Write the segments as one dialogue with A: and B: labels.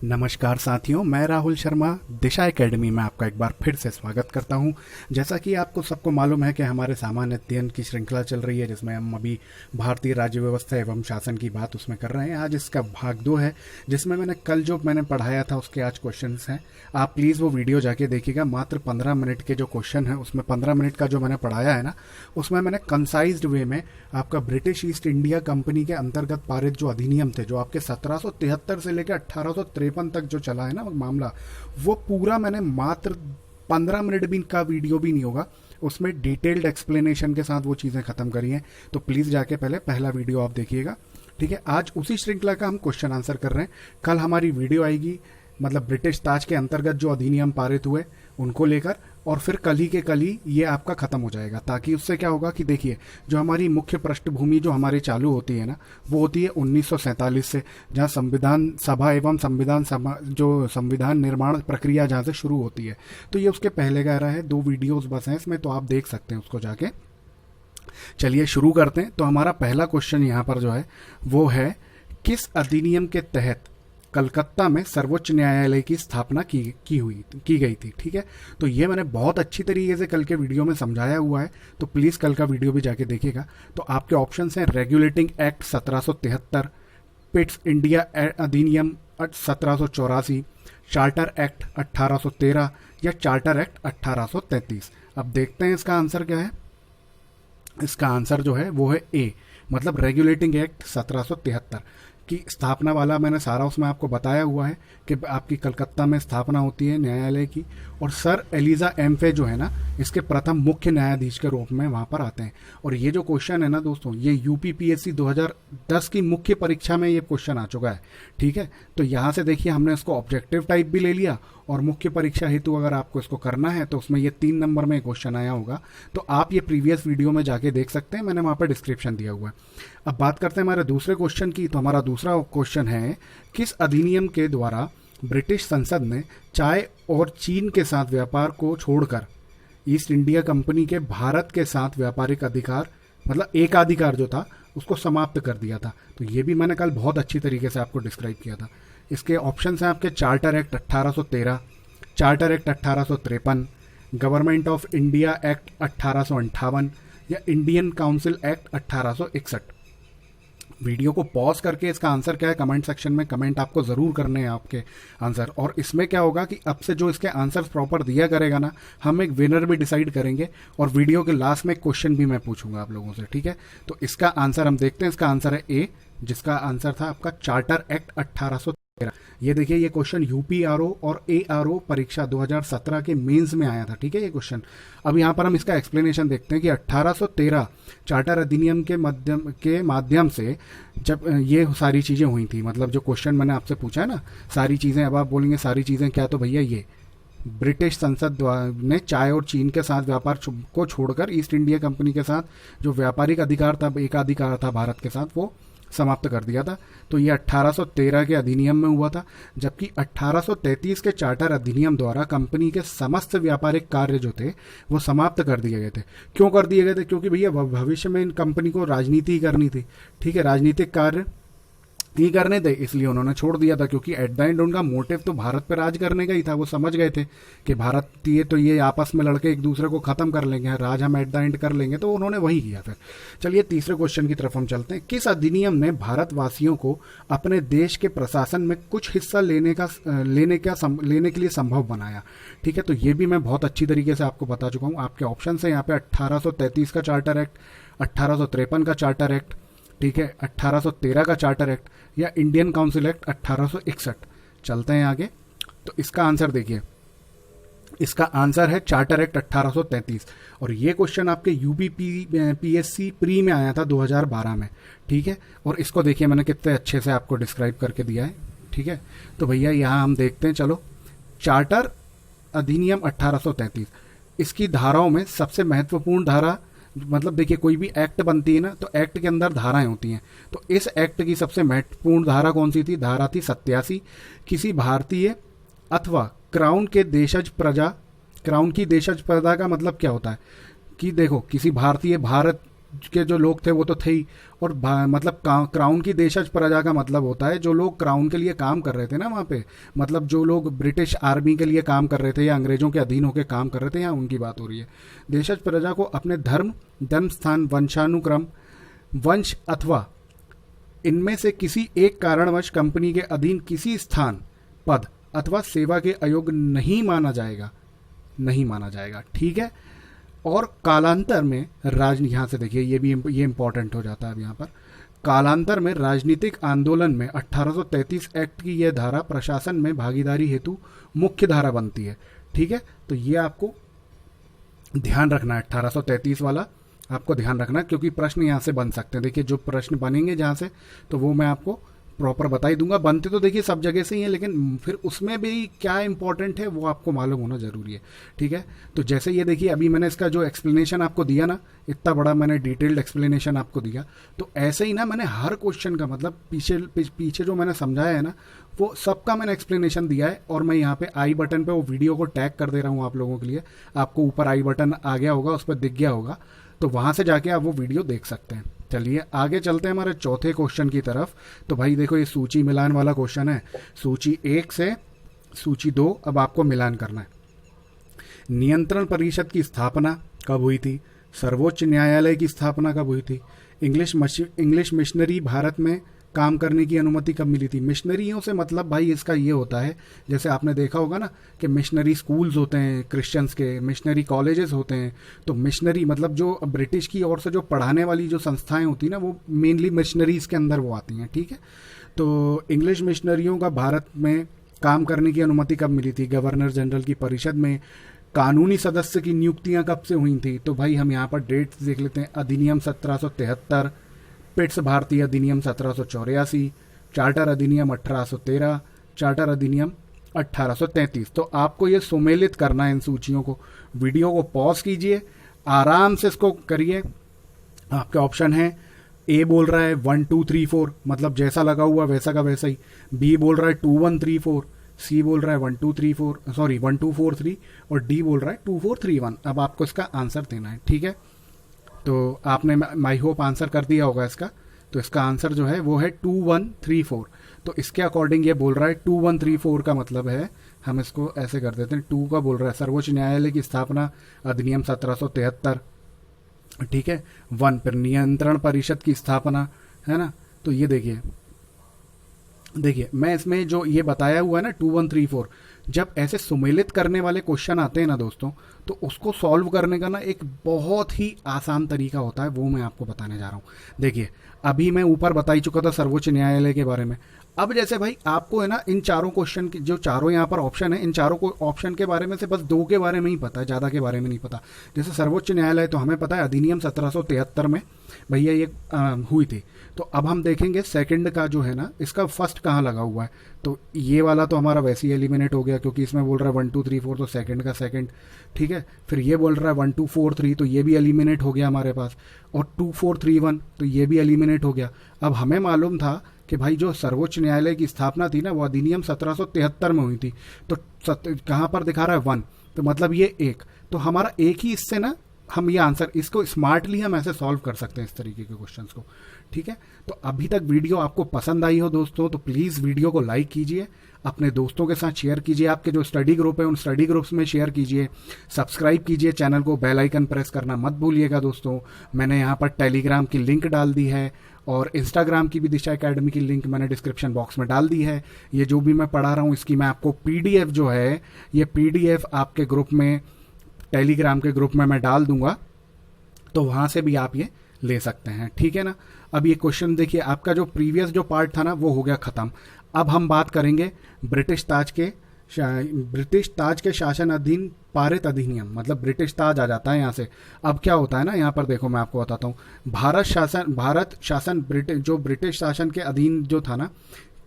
A: नमस्कार साथियों, मैं राहुल शर्मा दिशा एकेडमी में आपका एक बार फिर से स्वागत करता हूं। जैसा कि आपको सबको मालूम है कि हमारे सामान्य अध्ययन की श्रृंखला चल रही है, जिसमें हम अभी भारतीय राज्य व्यवस्था एवं शासन की बात उसमें कर रहे हैं। आज इसका भाग 2 है, जिसमें मैंने पढ़ाया था उसके आज क्वेश्चन हैं। आप प्लीज़ वो वीडियो जाके देखिएगा। मात्र 15 मिनट के जो क्वेश्चन है उसमें 15 मिनट का जो मैंने पढ़ाया है ना, उसमें मैंने कंसाइज्ड वे में आपका ब्रिटिश ईस्ट इंडिया कंपनी के अंतर्गत पारित जो अधिनियम थे, जो आपके 1773 से लेकर 1853 तक जो चला है ना मामला, वो पूरा मैंने मात्र 15 मिनट भी का वीडियो भी नहीं होगा, उसमें डिटेल्ड एक्सप्लेनेशन के साथ वो चीज़ें ख़त्म करी हैं। तो प्लीज़ जाके पहले पहला वीडियो आप देखिएगा, ठीक है। आज उसी श्रृंखला का हम क्वेश्चन आंसर कर रहे हैं। कल हमारी वीडियो आएगी, मतलब ब्रिटिश ताज के अंतर्गत जो अधिनियम पारित हुए उनको लेकर, और फिर कल ही ये आपका ख़त्म हो जाएगा। ताकि उससे क्या होगा कि देखिए, जो हमारी मुख्य पृष्ठभूमि जो हमारी चालू होती है ना, वो होती है 1947 से, जहाँ संविधान सभा एवं संविधान निर्माण प्रक्रिया जहाँ से शुरू होती है। तो ये उसके पहले कह रहा है, 2 वीडियोस बस हैं इसमें, तो आप देख सकते हैं उसको जाके। चलिए शुरू करते हैं। तो हमारा पहला क्वेश्चन यहाँ पर जो है वो है, किस अधिनियम के तहत कलकत्ता में सर्वोच्च न्यायालय की स्थापना की गई थी। ठीक है, तो ये मैंने बहुत अच्छी तरीके से कल के वीडियो में समझाया हुआ है, तो प्लीज़ कल का वीडियो भी जाके देखिएगा। तो आपके ऑप्शंस हैं रेगुलेटिंग एक्ट 1773, पिट्स इंडिया अधिनियम 1784, चार्टर एक्ट 1813 या चार्टर एक्ट 1833। अब देखते हैं इसका आंसर क्या है। इसका आंसर जो है वो है ए, मतलब रेगुलेटिंग एक्ट 1773 की स्थापना वाला मैंने सारा उसमें आपको बताया हुआ है कि आपकी कलकत्ता में स्थापना होती है न्यायालय की, और सर एलिजा एम्फे जो है ना, इसके प्रथम मुख्य न्यायाधीश के रूप में वहाँ पर आते हैं। और ये जो क्वेश्चन है ना दोस्तों, ये यूपीपीएससी 2010 की मुख्य परीक्षा में ये क्वेश्चन आ चुका है। ठीक है, तो यहाँ से देखिए, हमने इसको ऑब्जेक्टिव टाइप भी ले लिया, और मुख्य परीक्षा हेतु अगर आपको इसको करना है तो उसमें ये 3 नंबर में क्वेश्चन आया होगा। तो आप ये प्रीवियस वीडियो में जाके देख सकते हैं, मैंने वहाँ पर डिस्क्रिप्शन दिया हुआ है। अब बात करते हैं हमारे दूसरे क्वेश्चन की। तो हमारा दूसरा क्वेश्चन है, किस अधिनियम के द्वारा ब्रिटिश संसद ने चाय और चीन के साथ व्यापार को छोड़कर ईस्ट इंडिया कंपनी के भारत के साथ व्यापारिक अधिकार, मतलब एकाधिकार जो था, उसको समाप्त कर दिया था। तो ये भी मैंने कल बहुत अच्छी तरीके से आपको डिस्क्राइब किया था। इसके ऑप्शंस हैं आपके charter act 1813, charter act 1853, government of India act 1858 या इंडियन काउंसिल एक्ट 1861। वीडियो को पॉज करके इसका आंसर क्या है कमेंट सेक्शन में कमेंट आपको ज़रूर करने हैं आपके आंसर। और इसमें क्या होगा कि अब से जो इसके आंसर्स प्रॉपर दिया करेगा ना, हम एक विनर भी डिसाइड करेंगे, और वीडियो के लास्ट में क्वेश्चन भी मैं पूछूंगा आप लोगों से। ठीक है, तो इसका आंसर हम देखते हैं। इसका आंसर है ए, जिसका आंसर था आपका चार्टर एक्ट 1813। ये देखिए, ये क्वेश्चन यूपीआरओ और एआरओ परीक्षा 2017 के मेंस में आया था। ठीक है, ये क्वेश्चन। अब यहाँ पर हम इसका एक्सप्लेनेशन देखते हैं कि 1813 चार्टर अधिनियम के माध्यम से जब ये सारी चीज़ें हुई थी, मतलब जो क्वेश्चन मैंने आपसे पूछा है ना, सारी चीज़ें, अब आप बोलेंगे सारी चीज़ें क्या, तो भैया ये ब्रिटिश संसद ने चाय और चीन के साथ व्यापार को छोड़कर ईस्ट इंडिया कंपनी के साथ जो व्यापारिक अधिकार था, एकाधिकार था भारत के साथ, वो समाप्त कर दिया था। तो ये 1813 के अधिनियम में हुआ था, जबकि 1833 के चार्टर अधिनियम द्वारा कंपनी के समस्त व्यापारिक कार्य जो थे वो समाप्त कर दिए गए थे। क्यों कर दिए गए थे? क्योंकि भैया भविष्य में इन कंपनी को राजनीति ही करनी थी। ठीक है, राजनीतिक कार्य ही करने थे, इसलिए उन्होंने छोड़ दिया था। क्योंकि एट द एंड उनका मोटिव तो भारत पर राज करने का ही था। वो समझ गए थे कि भारतीय तो ये आपस में लड़के एक दूसरे को खत्म कर लेंगे, राज हम एट द एंड कर लेंगे, तो उन्होंने वही किया फिर। चलिए तीसरे क्वेश्चन की तरफ हम चलते हैं। किस अधिनियम ने भारतवासियों को अपने देश के प्रशासन में कुछ हिस्सा लेने के लिए संभव बनाया? ठीक है, तो ये भी मैं बहुत अच्छी तरीके से आपको बता चुका हूँ। आपके ऑप्शन है यहाँ पे 1833 का चार्टर एक्ट, 1853 का चार्टर एक्ट, ठीक है, 1813 का चार्टर एक्ट या इंडियन काउंसिल एक्ट 1861। चलते हैं आगे। तो इसका आंसर देखिए, इसका आंसर है चार्टर एक्ट 1833। और ये क्वेश्चन आपके यूपीपीएससी प्री में आया था 2012 में। ठीक है, और इसको देखिए मैंने कितने अच्छे से आपको डिस्क्राइब करके दिया है। ठीक है, तो भैया यहाँ हम देखते हैं। चलो, चार्टर अधिनियम 1833, इसकी धाराओं में सबसे महत्वपूर्ण धारा, मतलब देखिए कोई भी एक्ट बनती है ना, तो एक्ट के अंदर धाराएं होती हैं। तो इस एक्ट की सबसे महत्वपूर्ण धारा कौन सी थी? धारा थी 87। किसी भारतीय अथवा क्राउन की देशज प्रजा का मतलब क्या होता है कि देखो, किसी भारतीय, भारत के जो लोग थे वो तो थे ही, और मतलब क्राउन की देशज प्रजा का मतलब होता है जो लोग क्राउन के लिए काम कर रहे थे ना वहाँ पे, मतलब जो लोग ब्रिटिश आर्मी के लिए काम कर रहे थे या अंग्रेजों के अधीन होकर काम कर रहे थे, यहाँ उनकी बात हो रही है। देशज प्रजा को अपने धर्म, जन्म स्थान, वंशानुक्रम, वंश अथवा इनमें से किसी एक कारणवश कंपनी के अधीन किसी स्थान, पद अथवा सेवा के अयोग्य नहीं माना जाएगा, नहीं माना जाएगा, ठीक है। और कालांतर में यहाँ से देखिए ये इंपॉर्टेंट हो जाता है अब यहाँ पर, कालांतर में राजनीतिक आंदोलन में 1833 एक्ट की यह धारा प्रशासन में भागीदारी हेतु मुख्य धारा बनती है, ठीक है। तो ये आपको ध्यान रखना है, 1833 वाला आपको ध्यान रखना है, क्योंकि प्रश्न यहाँ से बन सकते हैं। देखिए जो प्रश्न बनेंगे जहाँ से, तो वो मैं आपको प्रॉपर बता ही दूंगा। बनते तो देखिए सब जगह से ही है, लेकिन फिर उसमें भी क्या इंपॉर्टेंट है वो आपको मालूम होना जरूरी है, ठीक है। तो जैसे ये देखिए अभी मैंने इसका जो एक्सप्लेनेशन आपको दिया ना, इतना बड़ा मैंने डिटेल्ड एक्सप्लेनेशन आपको दिया, तो ऐसे ही ना मैंने हर क्वेश्चन का मतलब पीछे जो मैंने समझाया है ना, वो सबका मैंने एक्सप्लेनेशन दिया है। और मैं यहाँ पे आई बटन पे वो वीडियो को टैग कर दे रहा हूँ आप लोगों के लिए। आपको ऊपर आई बटन आ गया होगा, उस पर दिख गया होगा, तो वहां से जाके आप वो वीडियो देख सकते हैं। चलिए आगे चलते हैं हमारे चौथे क्वेश्चन की तरफ। तो भाई देखो ये सूची मिलान वाला क्वेश्चन है, सूची 1 से सूची 2 अब आपको मिलान करना है। नियंत्रण परिषद की स्थापना कब हुई थी? सर्वोच्च न्यायालय की स्थापना कब हुई थी? इंग्लिश मिशनरी भारत में काम करने की अनुमति कब मिली थी? मिशनरियों से मतलब भाई इसका ये होता है, जैसे आपने देखा होगा ना कि मिशनरी स्कूल्स होते हैं क्रिश्चियंस के, मिशनरी कॉलेजेस होते हैं। तो मिशनरी मतलब जो ब्रिटिश की ओर से जो पढ़ाने वाली जो संस्थाएं होती हैं ना, वो मेनली मिशनरीज के अंदर वो आती हैं, ठीक है। तो इंग्लिश मिशनरियों का भारत में काम करने की अनुमति कब मिली थी? गवर्नर जनरल की परिषद में। कानूनी सदस्य की नियुक्तियां कब से हुई थी? तो भाई हम यहाँ पर डेट्स देख लेते हैं। अधिनियम 1773, पिट्स भारतीय अधिनियम 1784, चार्टर अधिनियम 1813, चार्टर अधिनियम 1833। तो आपको ये सुमेलित करना है इन सूचियों को। वीडियो को पॉज कीजिए, आराम से इसको करिए। आपके ऑप्शन है, ए बोल रहा है 1 2 3 4, मतलब जैसा लगा हुआ वैसा का वैसा ही। बी बोल रहा है 2 1 3 4, सी बोल रहा है 1 2 3 4, सॉरी 1 2 4 3, और डी बोल रहा है 2 4 3 1। अब आपको इसका आंसर देना है, ठीक है। तो आपने आई होप आंसर कर दिया होगा इसका। तो इसका आंसर जो है वो है 2 1 3 4। तो इसके अकॉर्डिंग ये बोल रहा है 2 1 3 4 का मतलब है, हम इसको ऐसे कर देते हैं, 2 का बोल रहा है सर्वोच्च न्यायालय की स्थापना अधिनियम 1773, ठीक है। 1 फिर नियंत्रण परिषद की स्थापना, है ना। तो ये देखिए मैं इसमें जो ये बताया हुआ है ना 2 1 3 4, जब ऐसे सुमेलित करने वाले क्वेश्चन आते हैं ना दोस्तों, तो उसको सॉल्व करने का ना एक बहुत ही आसान तरीका होता है, वो मैं आपको बताने जा रहा हूँ। देखिए अभी मैं ऊपर बता ही चुका था सर्वोच्च न्यायालय के बारे में। अब जैसे भाई आपको है ना इन चारों क्वेश्चन की जो चारों यहाँ पर ऑप्शन है, इन चारों को ऑप्शन के बारे में से बस 2 के बारे में ही पता है, ज़्यादा के बारे में नहीं पता। जैसे सर्वोच्च न्यायालय तो हमें पता है अधिनियम 1773 में भैया ये हुई थी। तो अब हम देखेंगे सेकंड का जो है ना, इसका फर्स्ट कहाँ लगा हुआ है। तो ये वाला तो हमारा वैसे ही एलिमिनेट हो गया, क्योंकि इसमें बोल रहा है 1 2 3 4, तो सेकंड का सेकंड, ठीक है। फिर ये बोल रहा है 1 2 4 3, तो ये भी एलिमिनेट हो गया हमारे पास। और 2 4 3 1, तो ये भी एलिमिनेट हो गया। अब हमें मालूम था कि भाई जो सर्वोच्च न्यायालय की स्थापना थी ना, वो अधिनियम 1773 में हुई थी। तो कहाँ पर दिखा रहा है 1, तो मतलब ये 1। तो हमारा एक ही इससे ना हम ये आंसर, इसको स्मार्टली हम ऐसे सॉल्व कर सकते हैं इस तरीके के क्वेश्चंस को, ठीक है। तो अभी तक वीडियो आपको पसंद आई हो दोस्तों, तो प्लीज़ वीडियो को लाइक कीजिए, अपने दोस्तों के साथ शेयर कीजिए, आपके जो स्टडी ग्रुप है उन स्टडी ग्रुप्स में शेयर कीजिए, सब्सक्राइब कीजिए चैनल को, बेल आइकन प्रेस करना मत भूलिएगा दोस्तों। मैंने यहाँ पर टेलीग्राम की लिंक डाल दी है, और इंस्टाग्राम की भी दिशा एकेडमी की लिंक मैंने डिस्क्रिप्शन बॉक्स में डाल दी है। ये जो भी मैं पढ़ा रहा हूँ इसकी मैं आपको पीडीएफ जो है, ये पीडीएफ आपके ग्रुप में, टेलीग्राम के ग्रुप में मैं डाल दूंगा, तो वहां से भी आप ये ले सकते हैं, ठीक है ना। अब ये क्वेश्चन देखिए, आपका जो प्रीवियस जो पार्ट था ना वो हो गया खत्म। अब हम बात करेंगे ब्रिटिश ताज के शासन अधीन पारित अधिनियम, मतलब ब्रिटिश ताज आ जाता है यहाँ से। अब क्या होता है ना, यहाँ पर देखो मैं आपको बताता हूँ। भारत शासन ब्रिटिश शासन के अधीन जो था ना,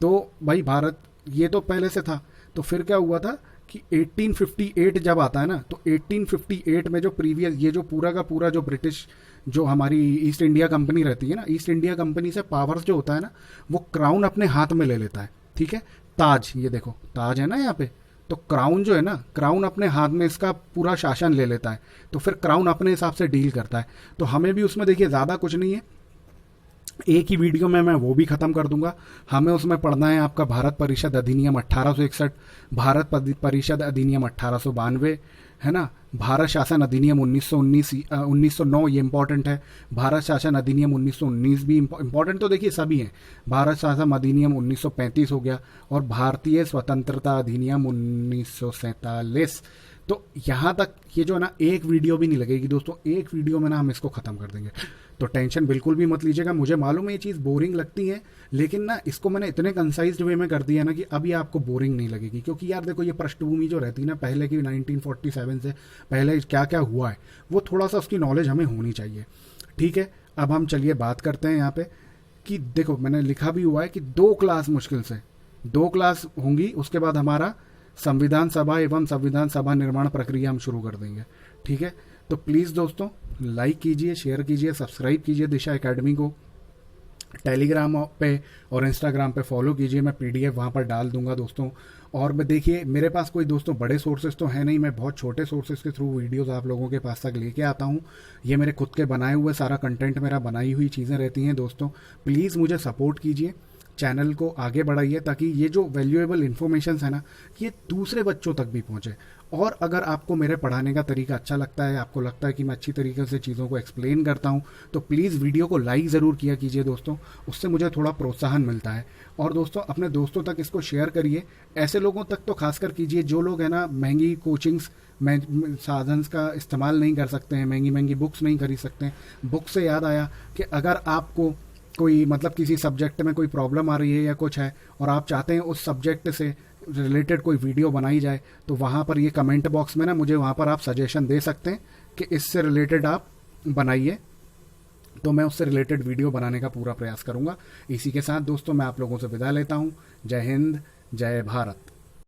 A: तो भाई भारत ये तो पहले से था। तो फिर क्या हुआ था कि 1858 जब आता है ना, तो 1858 में जो प्रीवियस ये जो पूरा का पूरा जो ब्रिटिश जो हमारी ईस्ट इंडिया कंपनी रहती है ना, ईस्ट इंडिया कंपनी से पावर्स जो होता है ना, वो क्राउन अपने हाथ में ले लेता है, ठीक है। ताज, ये देखो ताज है ना यहाँ पे, तो क्राउन जो है ना, क्राउन अपने हाथ में इसका पूरा शासन ले लेता है, तो फिर क्राउन अपने हिसाब से डील करता है। तो हमें भी उसमें देखिए ज़्यादा कुछ नहीं है, एक ही वीडियो में मैं वो भी खत्म कर दूंगा। हमें उसमें पढ़ना है आपका भारत परिषद अधिनियम 1861, भारत परिषद अधिनियम 1892, है ना, भारत शासन अधिनियम 1909, ये इंपॉर्टेंट है। भारत शासन अधिनियम 1919 भी इंपॉर्टेंट, तो देखिए सभी हैं। भारत शासन अधिनियम 1935 हो गया, और भारतीय स्वतंत्रता अधिनियम 1947। तो यहाँ तक ये जो है ना, एक वीडियो भी नहीं लगेगी दोस्तों, एक वीडियो में ना हम इसको ख़त्म कर देंगे। तो टेंशन बिल्कुल भी मत लीजिएगा, मुझे मालूम है ये चीज़ बोरिंग लगती है, लेकिन ना इसको मैंने इतने कंसाइज्ड वे में कर दिया ना कि अभी आपको बोरिंग नहीं लगेगी। क्योंकि यार देखो, ये पृष्ठभूमि जो रहती है ना पहले की 1947 से पहले क्या क्या हुआ है, वो थोड़ा सा उसकी नॉलेज हमें होनी चाहिए। ठीक है, अब हम चलिए बात करते हैं यहाँ पे कि देखो मैंने लिखा भी हुआ है कि 2 क्लास, मुश्किल से 2 क्लास होंगी, उसके बाद हमारा संविधान सभा एवं संविधान सभा निर्माण प्रक्रिया हम शुरू कर देंगे। ठीक है, तो प्लीज़ दोस्तों लाइक कीजिए, शेयर कीजिए, सब्सक्राइब कीजिए दिशा एकेडमी को। टेलीग्राम पे और इंस्टाग्राम पे फॉलो कीजिए, मैं पीडीएफ वहाँ पर डाल दूंगा दोस्तों। और मैं देखिए, मेरे पास कोई दोस्तों बड़े सोर्सेज तो है नहीं, मैं बहुत छोटे सोर्सेज के थ्रू वीडियोस आप लोगों के पास तक लेके आता हूँ। ये मेरे खुद के बनाए हुए सारा कंटेंट, मेरा बनाई हुई चीज़ें रहती हैं दोस्तों। प्लीज़ मुझे सपोर्ट कीजिए, चैनल को आगे बढ़ाइए, ताकि ये जो वैल्यूएबल इन्फॉर्मेशन है ना, ये दूसरे बच्चों तक भी पहुँचे। और अगर आपको मेरे पढ़ाने का तरीका अच्छा लगता है, आपको लगता है कि मैं अच्छी तरीके से चीज़ों को एक्सप्लेन करता हूँ, तो प्लीज़ वीडियो को लाइक ज़रूर किया कीजिए दोस्तों, उससे मुझे थोड़ा प्रोत्साहन मिलता है। और दोस्तों अपने दोस्तों तक इसको शेयर करिए, ऐसे लोगों तक तो खासकर कीजिए जो लोग है ना महंगी कोचिंग्स साधन का इस्तेमाल नहीं कर सकते हैं, महंगी महंगी बुक्स नहीं खरीद सकते हैं। बुक से याद आया कि अगर आपको कोई मतलब किसी सब्जेक्ट में कोई प्रॉब्लम आ रही है या कुछ है, और आप चाहते हैं उस सब्जेक्ट से रिलेटेड कोई वीडियो बनाई जाए, तो वहाँ पर ये कमेंट बॉक्स में ना मुझे वहाँ पर आप सजेशन दे सकते हैं कि इससे रिलेटेड आप बनाइए, तो मैं उससे रिलेटेड वीडियो बनाने का पूरा प्रयास करूँगा। इसी के साथ दोस्तों मैं आप लोगों से विदा लेता हूँ। जय हिंद, जय भारत।